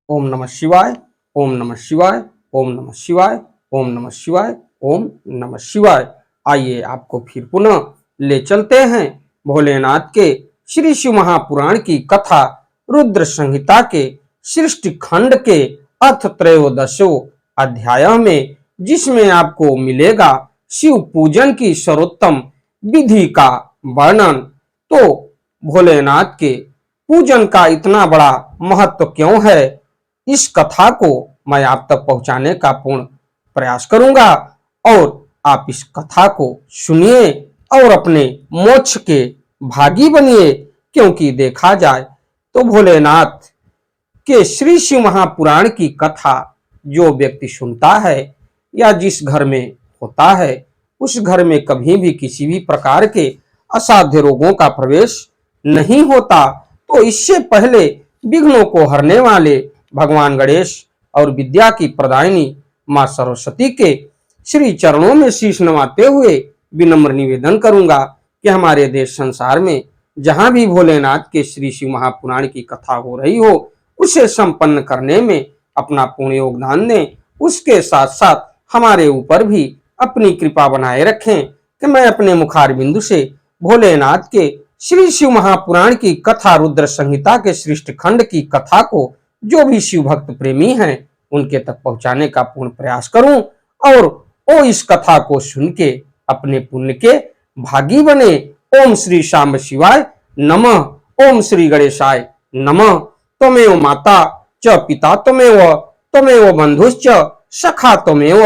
ओम नमः शिवाय, ओम नमः शिवाय, ओम नमः शिवाय, ओम नमः शिवाय, ओम नमः शिवाय। आइए आपको फिर पुनः ले चलते हैं भोलेनाथ के श्री शिव महापुराण की कथा रुद्र संहिता के सृष्टि खंड के अथ त्रयोदशो अध्याय में, जिसमें आपको मिलेगा शिव पूजन की सर्वोत्तम विधि का वर्णन। तो भोलेनाथ के पूजन का इतना बड़ा महत्व क्यों है, इस कथा को मैं आप तक पहुंचाने का पूर्ण प्रयास करूंगा और आप इस कथा को सुनिए और अपने मोक्ष के भागी बनिए। क्योंकि देखा जाए तो भोलेनाथ के श्री शिव महापुराण की कथा जो व्यक्ति सुनता है या जिस घर में होता है, उस घर में कभी भी किसी भी प्रकार के असाध्य रोगों का प्रवेश नहीं होता। तो इससे पहले विघ्नों को हरने वाले भगवान गणेश और विद्या की प्रदायिनी मां सरस्वती के श्री चरणों में शीश नवाते हुए विनम्र निवेदन करूंगा कि हमारे देश संसार में जहां भी भोलेनाथ के श्री शिव महापुराण की कथा हो रही हो, उसे संपन्न करने में अपना पूर्ण योगदान दें। उसके साथ साथ हमारे ऊपर भी अपनी कृपा बनाए रखें कि मैं अपने मुखार बिंदु से भोलेनाथ के श्री शिव महापुराण की कथा रुद्र संहिता के सृष्टि खंड की कथा को जो भी शिव भक्त प्रेमी हैं उनके तक पहुंचाने का पूर्ण प्रयास करूं और वो इस कथा को सुन के अपने पुण्य के भागी बने। ओम श्री शांब शिवाय नमः, ओम श्री गणेशाय नमः। त्वमेव माता च पिता त्वमेव, त्वमेव बंधुश्च सखा त्वमेव,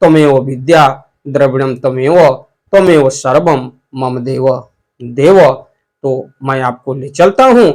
त्वमेव विद्या द्रविणम त्वमेव, त्वमेव सर्वम मम देव देव। तो मैं आपको ले चलता हूं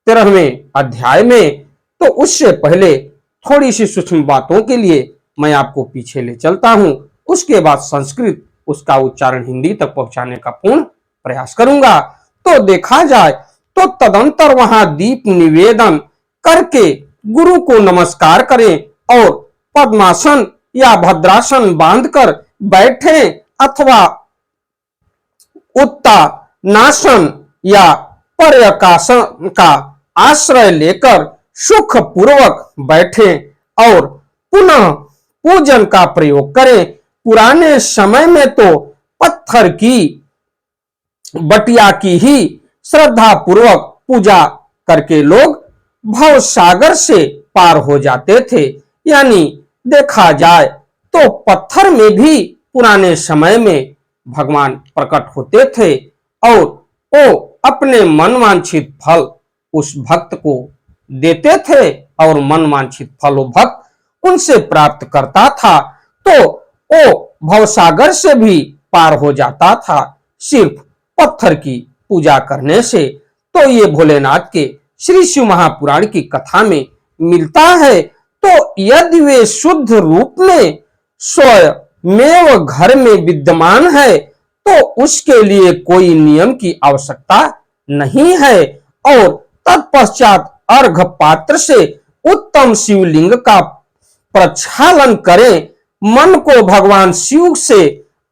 13वें अध्याय में। तो उससे पहले थोड़ी सी सूक्ष्म बातों के लिए मैं आपको पीछे ले चलता हूं, उसके बाद संस्कृत उसका उच्चारण हिंदी तक पहुंचाने का पूर्ण प्रयास करूंगा। तो देखा जाए तो तदंतर वहां दीप निवेदन करके गुरु को नमस्कार करें और पद्मासन या भद्रासन बांधकर बैठे अथवा उत्तानासन या पर्यकासन का आश्रय लेकर सुख पूर्वक बैठे और पुनः पूजन का प्रयोग करें। पुराने समय में तो पत्थर की बटिया की ही श्रद्धा पूर्वक पूजा करके लोग भव सागर से पार हो जाते थे। यानी देखा जाए तो पत्थर में भी पुराने समय में भगवान प्रकट होते थे और वो अपने मनवांछित फल उस भक्त को देते थे और मनवांछित फल वो भक्त उनसे प्राप्त करता था। तो वो भवसागर से भी पार हो जाता था सिर्फ पत्थर की पूजा करने से। तो ये भोलेनाथ के श्री शिव महापुराण की कथा में मिलता है। तो यदि वे शुद्ध रूप में स्वयं घर में विद्यमान है तो उसके लिए कोई नियम की आवश्यकता नहीं है और तत्पश्चात अर्घ पात्र से उत्तम शिवलिंग का प्रक्षालन करें। मन को भगवान शिव से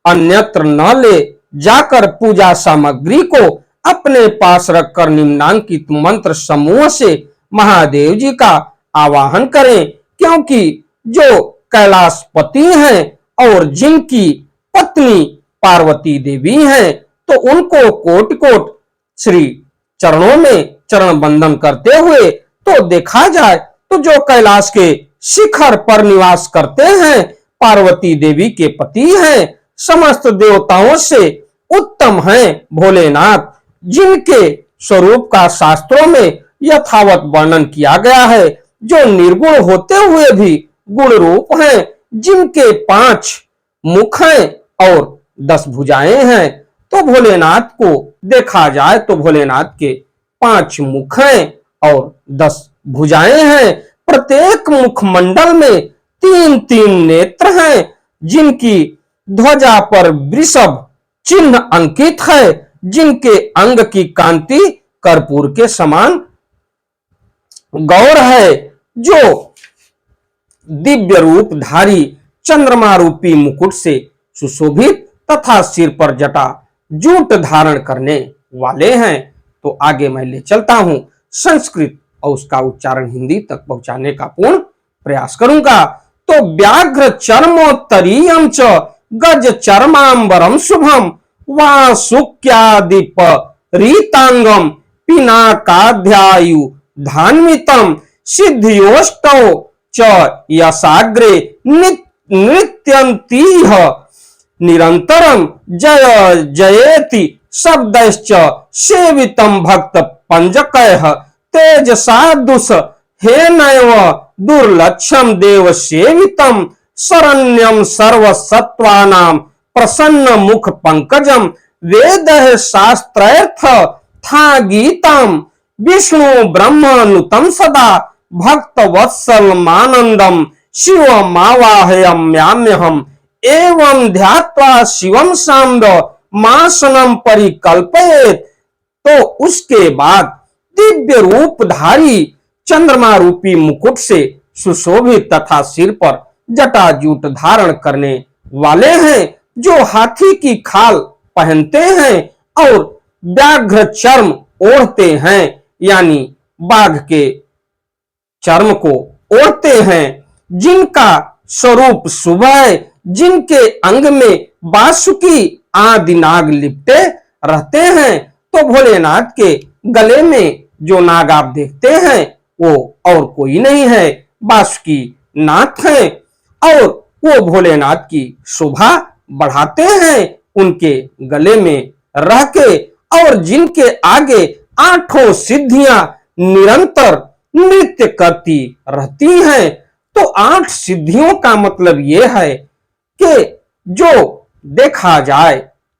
अन्यत्र न ले जाकर पूजा सामग्री को अपने पास रखकर निम्नांकित मंत्र समूह से महादेव जी का आवाहन करें। क्योंकि जो कैलाशपति हैं और जिनकी पत्नी पार्वती देवी हैं, तो उनको कोट कोट श्री चरणों में चरण बंदन करते हुए तो देखा जाए तो जो कैलाश के शिखर पर निवास करते हैं पार्वती देवी के पति हैं, समस्त देवताओं से उत्तम हैं भोलेनाथ, जिनके स्वरूप का शास्त्रों में यथावत वर्णन किया गया है, जो निर्गुण होते हुए भी गुण रूप हैं, जिनके 5 मुख हैं और 10 भुजाएं हैं। तो भोलेनाथ को देखा जाए तो भोलेनाथ के 5 मुख हैं और 10 भुजाएं हैं। प्रत्येक मुख मंडल में 3-3 नेत्र हैं, जिनकी ध्वजा पर वृषभ चिन्ह अंकित है, जिनके अंग की कांति कर्पूर के समान गौर है, जो दिव्य रूप धारी चंद्रमा रूपी मुकुट से सुशोभित तथा सिर पर जटा जूट धारण करने वाले हैं। तो आगे मैं ले चलता हूं संस्कृत और उसका उच्चारण हिंदी तक पहुंचाने का पूर्ण प्रयास करूंगा। तो व्याघ्र चर्मोत्तरीयम च गज चर्मांबरम शुभम वासुक्यादिप रीतांगम पिनाकाध्यायु धान्वितम सिद्धियोष्टौ च यशाग्रे नृत्यन्तीह निरंतरम जय जयेति शब्दश्च सेवितम भक्त पंजकैः तेजसादुष हेनैव दुर्लक्षम देव सेवितम शरण्यम सर्वसत्त्वानां प्रसन्न मुख पंकजम वेद शास्त्रर्थ था गीतम विष्णु ब्रह्मनुतम सदा भक्त वत्सल मानंदम शिव मावाहयम्याम्यहम एवं ध्यात्वा शिवम सांब मासनम परिकल्पयेत। तो उसके बाद दिव्य रूपधारी चंद्रमा रूपी मुकुट से सुशोभित तथा सिर पर जटाजूट धारण करने वाले हैं, जो हाथी की खाल पहनते हैं और व्याघ्र चर्म ओढ़ते हैं, यानी बाघ के चर्म को ओढ़ते हैं, जिनका स्वरूप शुभ है, जिनके अंग में बासुकी आदि नाग लिपटे रहते हैं। तो भोलेनाथ के गले में जो नाग आप देखते हैं वो और कोई नहीं है, बासुकी नाथ है, और वो भोलेनाथ की शोभा बढ़ाते हैं उनके गले में रह के, और जिनके आगे आठों सिद्धियां निरंतर नृत्य करती रहती हैं। तो 8 सिद्धियों का मतलब यह है कि जो देखा जाए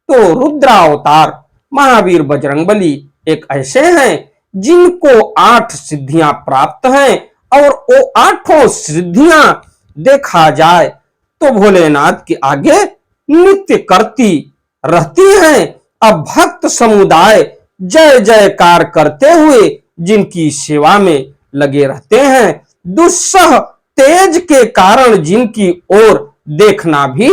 तो रुद्रावतार महावीर बजरंगबली एक ऐसे हैं जिनको 8 सिद्धियां प्राप्त हैं, और वो 8 सिद्धियां देखा जाए तो भोलेनाथ के आगे नृत्य करती रहती हैं। अब भक्त समुदाय जय जयकार करते हुए जिनकी सेवा में लगे रहते हैं, दुस्सह तेज के कारण जिनकी ओर देखना भी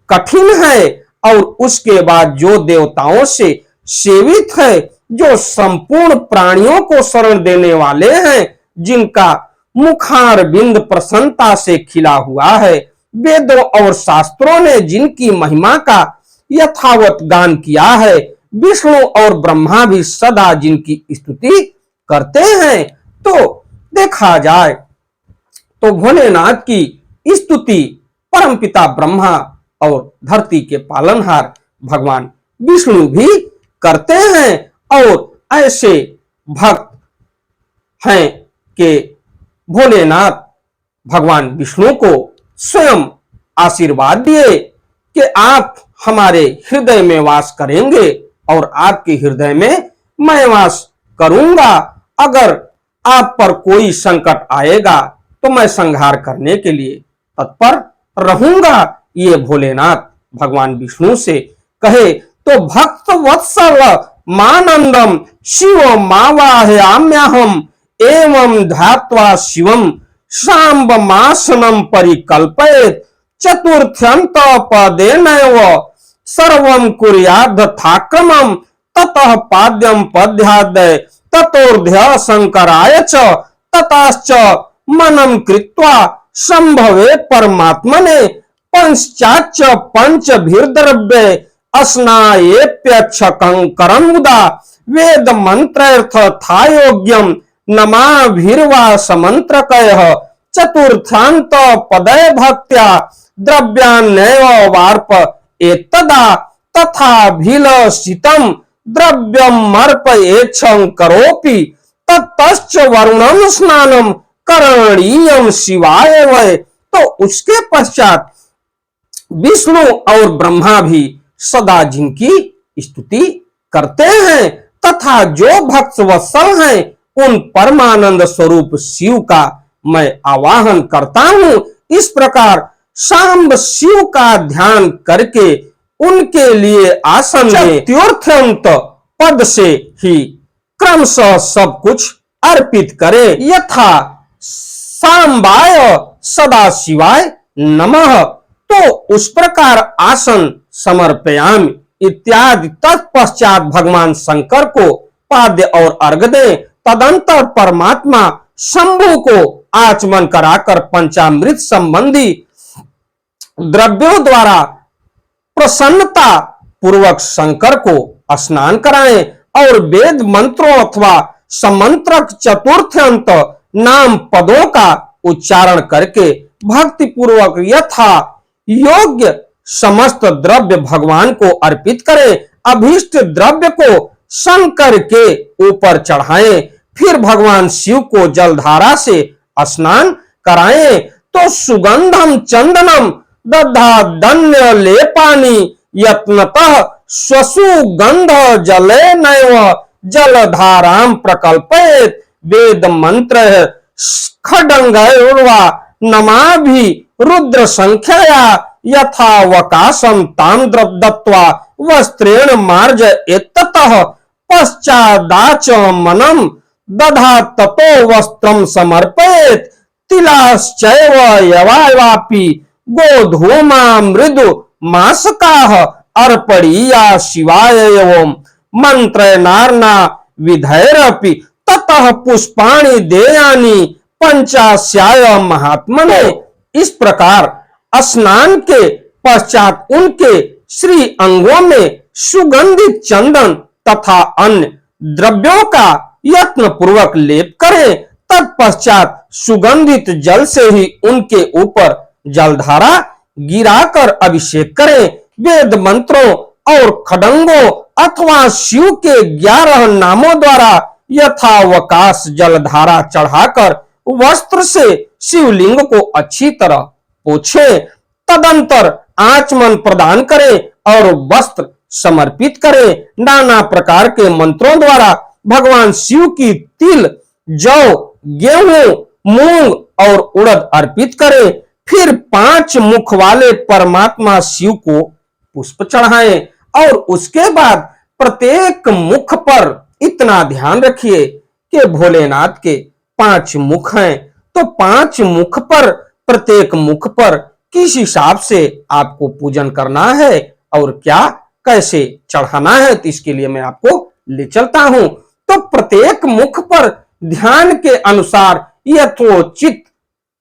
कठिन है, और उसके बाद जो देवताओं से सेवित है, जो संपूर्ण प्राणियों को शरण देने वाले हैं, जिनका मुखार बिंद प्रसन्नता से खिला हुआ है, वेदों और शास्त्रों ने जिनकी महिमा का यथावत गान किया है, विष्णु और ब्रह्मा भी सदा जिनकी स्तुति करते हैं। तो देखा जाए तो भोलेनाथ की स्तुति परमपिता ब्रह्मा और धरती के पालनहार भगवान विष्णु भी करते हैं, और ऐसे भक्त हैं कि भोलेनाथ भगवान विष्णु को स्वयं आशीर्वाद दिए कि आप हमारे हृदय में वास करेंगे और आपके हृदय में मैं वास करूंगा। अगर आप पर कोई संकट आएगा तो मैं संहार करने के लिए तत्पर रहूंगा। ये भोलेनाथ भगवान विष्णु से कहे तो भक्त वत्सल मानंदम शिव मावाहयाम्यहम एवं ध्यात्वा शिवम शांब मासनम परिकल्पयेत चतुर्थ्यंत पदेनैव सर्वं कुर्याद् थाक्रमं ततः पाद्यं पद्यादय ततोर्ध्य शंकराय च ततश्च मनम कृत्वा संभवे परमात्मने पंचाच पंचभिर्द्रव्ये अस्नायेप्यक्षकंकरं मुदा वेद मंत्रार्थ थायोग्यम नमाभिर्वा समंत्रकयः चतुर्थांत पदय भक्त्या द्रव्यान्नैव वार्प एतदा तथा भीलसितं द्रव्यं मर्पयेच्छं करोपि ततश्च वरुणं स्नानं करणीयं शिवाय वै। तो उसके पश्चात विष्णु और ब्रह्मा भी सदा जिनकी स्तुति करते हैं, तथा जो भक्त वत्सल हैं उन परमानंद स्वरूप शिव का मैं आवाहन करता हूं। इस प्रकार सांब शिव का ध्यान करके उनके लिए आसन में तीर्थंत पद से ही क्रमशः सब कुछ अर्पित करे। यथा सांबाय सदा शिवाय नमः, तो उस प्रकार आसन समर्पयामि इत्यादि। तत्पश्चात भगवान शंकर को पाद्य और अर्घ दें। तदंतर परमात्मा शंभु को आचमन कराकर पंचामृत संबंधी द्रव्यों द्वारा प्रसन्नता पूर्वक शंकर को स्नान कराएं और वेद मंत्रों अथवा समंत्रक चतुर्थ अंत नाम पदों का उच्चारण करके भक्ति पूर्वक यथा योग्य समस्त द्रव्य भगवान को अर्पित करें। अभीष्ट द्रव्य को शंकर के ऊपर चढ़ाएं, फिर भगवान शिव को जलधारा से स्नान कराएं तो सुगंधम चंदनम दधा दन्य लेपानी यत्नतः स्वसुगंध जले नैव जलधाराम प्रकल्पयेत। वेद मंत्र खड्गैर्वा नमाभि रुद्र संख्यया यथावकाशम ताम दत्त्वा वस्त्रेण मार्ज एततः पश्चादाच मनम दधा ततो वस्त्रम समर्पयेत। तिलाश्चैव यवापि गोधूमा मृदु मासकाः अर्पणीया शिवाय एवं मंत्र नारना विधैरपि ततः पुष्पाणि देयानि पंचास्याय महात्मने। इस प्रकार स्नान के पश्चात उनके श्री अंगों में सुगंधित चंदन तथा अन्य द्रव्यों का यत्न पूर्वक लेप करें। तत्पश्चात सुगंधित जल से ही उनके ऊपर जलधारा गिराकर अभिषेक करें। वेद मंत्रों और खड्गों अथवा शिव के 11 नामों द्वारा यथावकाश जलधारा चढ़ाकर वस्त्र से शिवलिंग को अच्छी तरह पोछे। तदंतर आचमन प्रदान करें और वस्त्र समर्पित करें। नाना प्रकार के मंत्रों द्वारा भगवान शिव की तिल, जौ, गेहूं, मूंग और उड़द अर्पित करें। फिर 5 मुख वाले परमात्मा शिव को पुष्प चढ़ाएं और उसके बाद प्रत्येक मुख पर इतना ध्यान रखिए कि भोलेनाथ के 5 मुख हैं, तो 5 मुख पर प्रत्येक मुख पर किस हिसाब से आपको पूजन करना है और क्या कैसे चढ़ाना है, तो इसके लिए मैं आपको ले चलता हूं। तो प्रत्येक मुख पर ध्यान के अनुसार यथोचित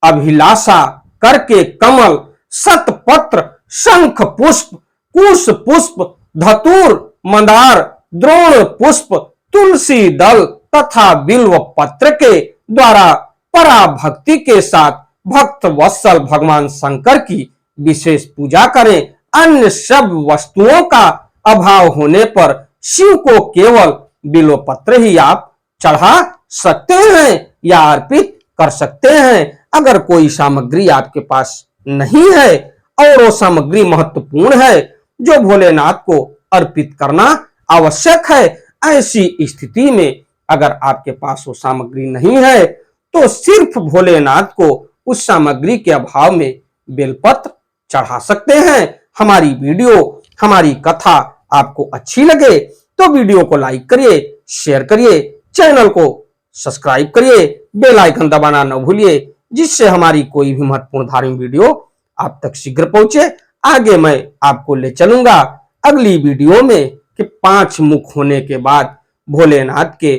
अभिलाषा करके कमल, शतपत्र, शंख पुष्प, कुश पुष्प, धतूर, मंदार, द्रोण पुष्प, तुलसी दल तथा बिल्व पत्र के द्वारा पराभक्ति के साथ भक्त वत्सल भगवान शंकर की विशेष पूजा करें। अन्य सब वस्तुओं का अभाव होने पर शिव को केवल बिल्व पत्र ही आप चढ़ा सकते हैं या अर्पित कर सकते हैं। अगर कोई सामग्री आपके पास नहीं है और वो सामग्री महत्वपूर्ण है जो भोलेनाथ को अर्पित करना आवश्यक है, ऐसी स्थिति में अगर आपके पास वो सामग्री नहीं है तो सिर्फ भोलेनाथ को उस सामग्री के अभाव में बेलपत्र चढ़ा सकते हैं। हमारी वीडियो, हमारी कथा आपको अच्छी लगे तो वीडियो को लाइक करिए, शेयर करिए, चैनल को सब्सक्राइब करिए, बेल आइकन दबाना न भूलिए, जिससे हमारी कोई भी महत्वपूर्ण धार्मिक वीडियो आप तक शीघ्र पहुंचे। आगे मैं आपको ले चलूंगा अगली वीडियो में कि 5 मुख होने के बाद भोलेनाथ के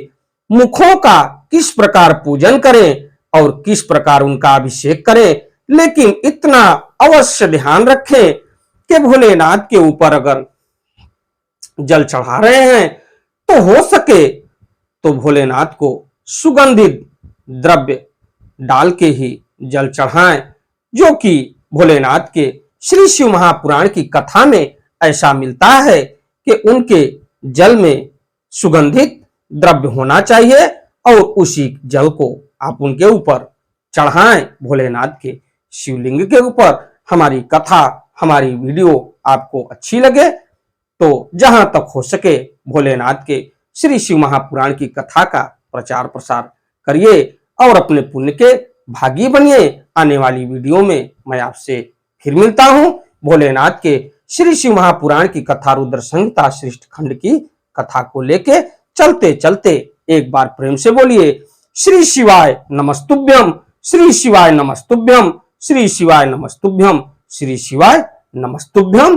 मुखों का किस प्रकार पूजन करें और किस प्रकार उनका अभिषेक करें। लेकिन इतना अवश्य ध्यान रखें कि भोलेनाथ के ऊपर अगर जल चढ़ा रहे हैं तो हो सके तो भोलेनाथ को सुगंधित द्रव्य डाल के ही जल चढ़ाएं, जो कि भोलेनाथ के श्री शिव महापुराण की कथा में ऐसा मिलता है कि उनके जल में सुगंधित द्रव्य होना चाहिए और उसी जल को आप उनके ऊपर चढ़ाएं, भोलेनाथ के शिवलिंग के ऊपर। हमारी कथा, हमारी वीडियो आपको अच्छी लगे तो जहां तक हो सके भोलेनाथ के श्री शिव महापुराण की कथा का प्रचार प्रसार करिए और अपने पुण्य के भागी बनिए। आने वाली वीडियो में मैं आपसे फिर मिलता हूं। भोलेनाथ के श्री शिव महापुराण की कथा रुद्र संहिता श्रेष्ठ खंड की कथा को लेके चलते चलते एक बार प्रेम से बोलिए श्री शिवाय नमस्तुभ्यम, श्री शिवाय नमस्तुभ्यम, श्री शिवाय नमस्तुभ्यम, श्री शिवाय नमस्तुभ्यम।